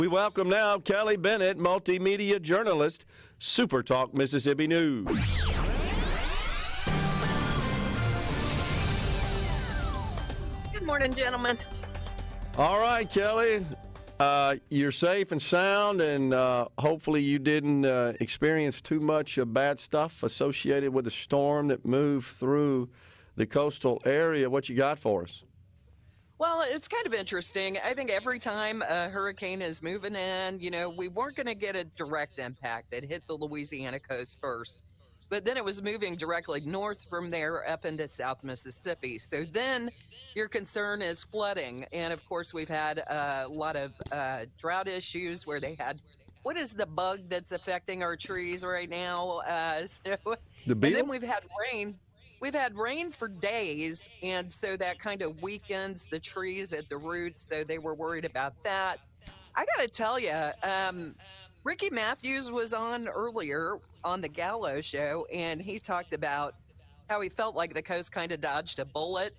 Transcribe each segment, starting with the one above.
We welcome now Kelly Bennett, Multimedia Journalist, SuperTalk Mississippi News. Good morning, gentlemen. All right, Kelly, you're safe and sound, and hopefully you didn't experience too much bad stuff associated with the storm that moved through the coastal area. What you got for us? Well, it's kind of interesting. I think every time a hurricane is moving in, we weren't going to get a direct impact. It hit the Louisiana coast first, but then it was moving directly north from there up into South Mississippi. So then your concern is flooding. And of course, we've had a lot of drought issues where they had, what is the bug that's affecting our trees right now? The beetle? And then we've had rain. We've had rain for days, and so that kind of weakens the trees at the roots, so they were worried about that. I got to tell you, Ricky Matthews was on earlier on the Gallo show, and he talked about how he felt like the coast kind of dodged a bullet.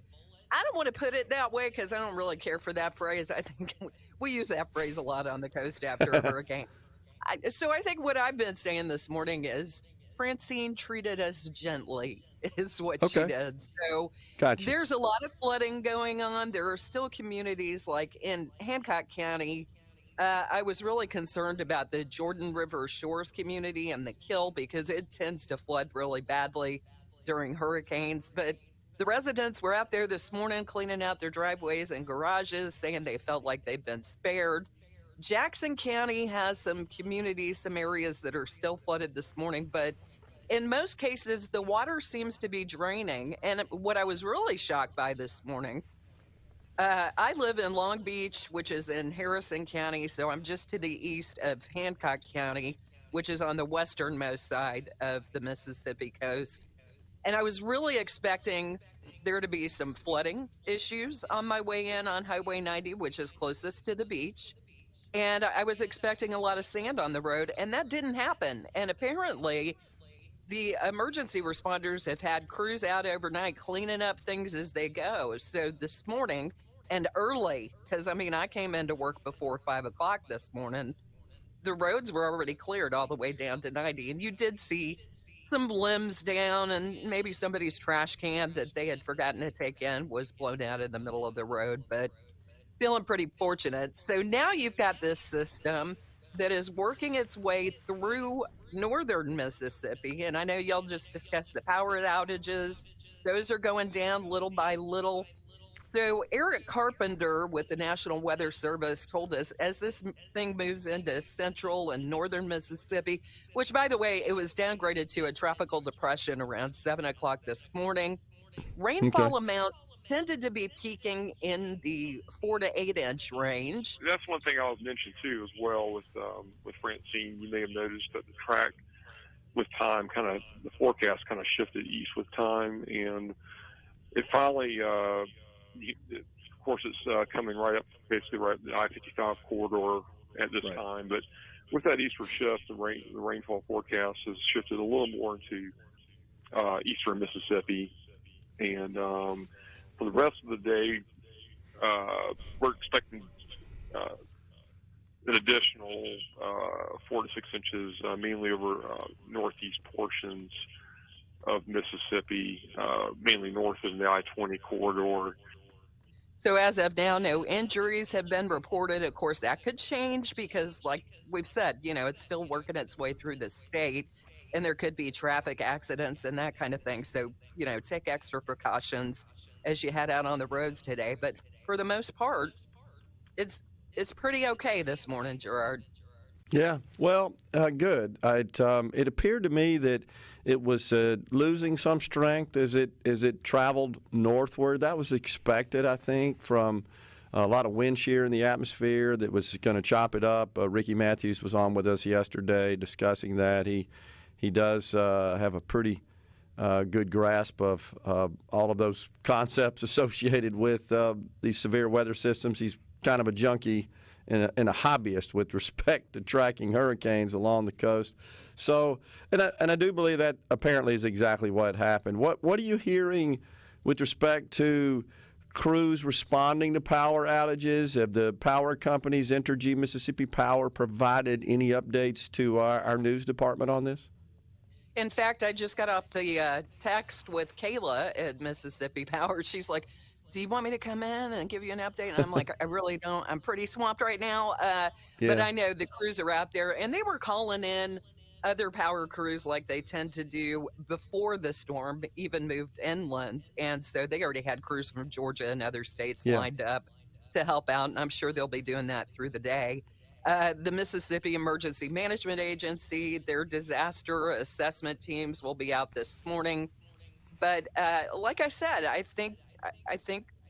I don't want to put it that way because I don't really care for that phrase. I think we use that phrase a lot on the coast after a hurricane. So I think what I've been saying this morning is Francine treated us gently. Is what she did. So Gotcha. There's a lot of flooding going on. There are still communities like in Hancock County. I was really concerned about the Jordan River Shores community and the Kill because it tends to flood really badly during hurricanes. But the residents were out there this morning cleaning out their driveways and garages, saying they felt like they've been spared. Jackson County has some communities, some areas that are still flooded this morning, but in most cases, the water seems to be draining. And what I was really shocked by this morning, I live in Long Beach, which is in Harrison County. So I'm just to the east of Hancock County, which is on the westernmost side of the Mississippi coast. And I was really expecting there to be some flooding issues on my way in on Highway 90, which is closest to the beach. And I was expecting a lot of sand on the road, and that didn't happen. And apparently, the emergency responders have had crews out overnight cleaning up things as they go. So this morning and early, because I came into work before 5 o'clock this morning, the roads were already cleared all the way down to 90. And you did see some limbs down and maybe somebody's trash can that they had forgotten to take in was blown out in the middle of the road, but feeling pretty fortunate. So now you've got this system that is working its way through northern Mississippi. And I know y'all just discussed the power outages. Those are going down little by little. So Eric Carpenter with the National Weather Service told us as this thing moves into central and northern Mississippi, which, by the way, it was downgraded to a tropical depression around 7 o'clock this morning. Rainfall amounts tended to be peaking in the 4 to 8 inch range. That's one thing I was mentioning too, as well with Francine. You may have noticed that the track with time, the forecast kind of shifted east with time, and it finally, of course, it's coming right up, basically right at the I-55 corridor at this time. But with that eastward shift, the rainfall forecast has shifted a little more into eastern Mississippi. And for the rest of the day, we're expecting an additional 4 to 6 inches, mainly over northeast portions of Mississippi, mainly north of the I-20 corridor. So as of now, no injuries have been reported. Of course, that could change because, like we've said, it's still working its way through the state. And there could be traffic accidents and that kind of thing. So, take extra precautions as you head out on the roads today. But for the most part, it's pretty okay this morning, Gerard. Yeah, well, good. It appeared to me that it was losing some strength as it traveled northward. That was expected, I think, from a lot of wind shear in the atmosphere that was going to chop it up. Ricky Matthews was on with us yesterday discussing that. He does have a pretty good grasp of all of those concepts associated with these severe weather systems. He's kind of a junkie and a hobbyist with respect to tracking hurricanes along the coast. So, and I do believe that apparently is exactly what happened. What are you hearing with respect to crews responding to power outages? Have the power companies, Entergy, Mississippi Power, provided any updates to our news department on this? In fact, I just got off the text with Kayla at Mississippi Power. She's like, do you want me to come in and give you an update? And I'm like, I really don't. I'm pretty swamped right now. But I know the crews are out there, and they were calling in other power crews like they tend to do before the storm even moved inland. And so they already had crews from Georgia and other states lined up to help out. And I'm sure they'll be doing that through the day. The Mississippi Emergency Management Agency, their disaster assessment teams will be out this morning. But like I said, I think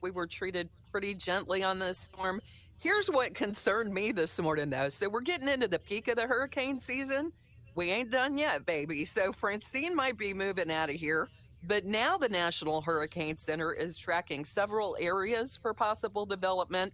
we were treated pretty gently on this storm. Here's what concerned me this morning, though. So we're getting into the peak of the hurricane season. We ain't done yet, baby. So Francine might be moving out of here. But now the National Hurricane Center is tracking several areas for possible development.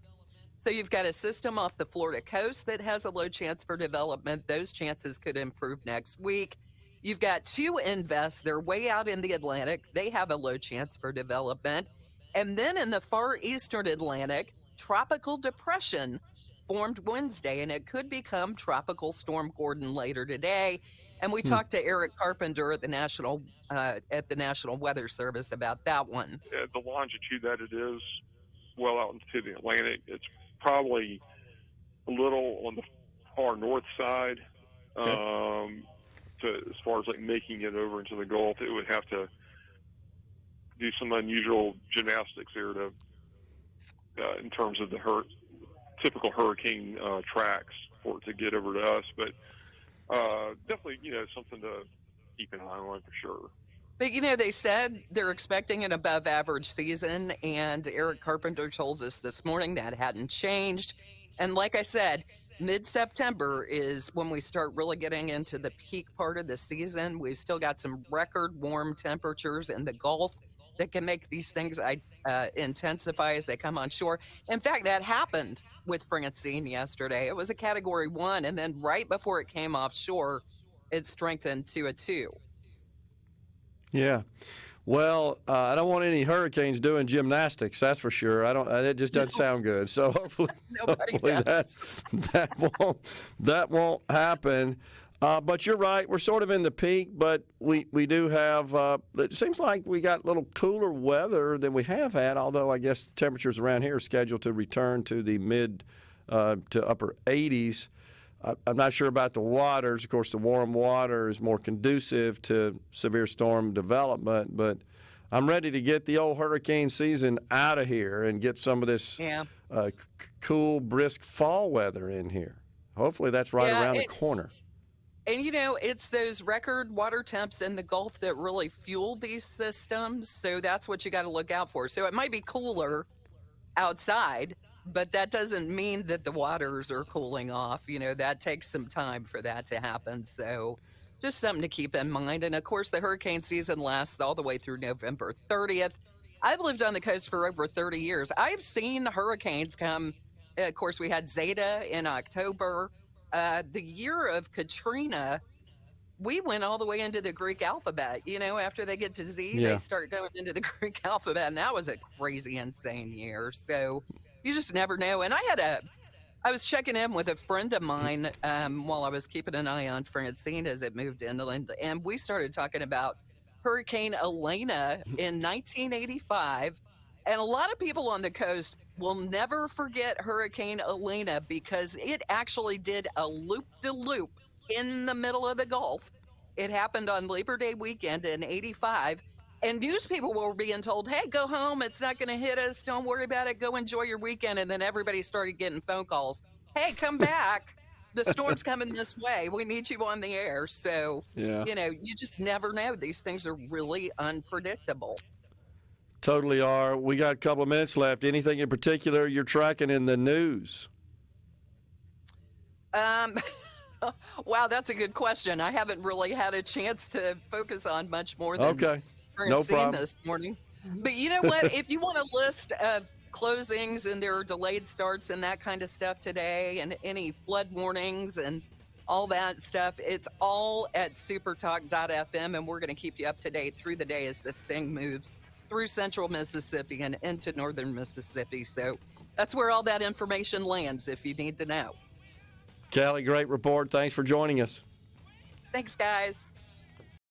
So you've got a system off the Florida coast that has a low chance for development. Those chances could improve next week. You've got two invests. They're way out in the Atlantic. They have a low chance for development. And then in the far eastern Atlantic, tropical depression formed Wednesday, and it could become Tropical Storm Gordon later today. And we talked to Eric Carpenter at the National Weather Service about that one. At the longitude that it is, well out into the Atlantic, it's probably a little on the far north side. As far as like making it over into the Gulf, it would have to do some unusual gymnastics there to, in terms of the typical hurricane tracks for it to get over to us. But definitely, something to keep an eye on for sure. But, they said they're expecting an above average season, and Eric Carpenter told us this morning that hadn't changed. And like I said, mid-September is when we start really getting into the peak part of the season. We've still got some record warm temperatures in the Gulf that can make these things intensify as they come on shore. In fact, that happened with Francine yesterday. It was a Category 1, and then right before it came offshore, it strengthened to a 2. Yeah. Well, I don't want any hurricanes doing gymnastics, that's for sure. It just doesn't sound good. So hopefully that won't happen. But you're right. We're sort of in the peak, but we do have, it seems like we got a little cooler weather than we have had, although I guess temperatures around here are scheduled to return to the mid to upper 80s. I'm not sure about the waters. Of course, the warm water is more conducive to severe storm development, but I'm ready to get the old hurricane season out of here and get some of this cool, brisk fall weather in here. Hopefully that's right around the corner. And, it's those record water temps in the Gulf that really fuel these systems. So that's what you got to look out for. So it might be cooler outside, but that doesn't mean that the waters are cooling off. That takes some time for that to happen. So just something to keep in mind. And, of course, the hurricane season lasts all the way through November 30th. I've lived on the coast for over 30 years. I've seen hurricanes come. Of course, we had Zeta in October. The year of Katrina, we went all the way into the Greek alphabet. After they get to Z, they start going into the Greek alphabet. And that was a crazy, insane year. So you just never know. And I was checking in with a friend of mine while I was keeping an eye on Francine as it moved inland. And we started talking about Hurricane Elena in 1985. And a lot of people on the coast will never forget Hurricane Elena because it actually did a loop-de-loop in the middle of the Gulf. It happened on Labor Day weekend in 85. And news people were being told, hey, go home. It's not going to hit us. Don't worry about it. Go enjoy your weekend. And then everybody started getting phone calls. Hey, come back. The storm's coming this way. We need you on the air. So, you just never know. These things are really unpredictable. Totally are. We got a couple of minutes left. Anything in particular you're tracking in the news? Wow, that's a good question. I haven't really had a chance to focus on much more than Francine this morning. But you know what? If you want a list of closings and there are delayed starts and that kind of stuff today and any flood warnings and all that stuff, it's all at supertalk.fm, and we're going to keep you up to date through the day as this thing moves. through central Mississippi and into northern Mississippi. So that's where all that information lands if you need to know. Kelly, great report. Thanks for joining us. Thanks, guys.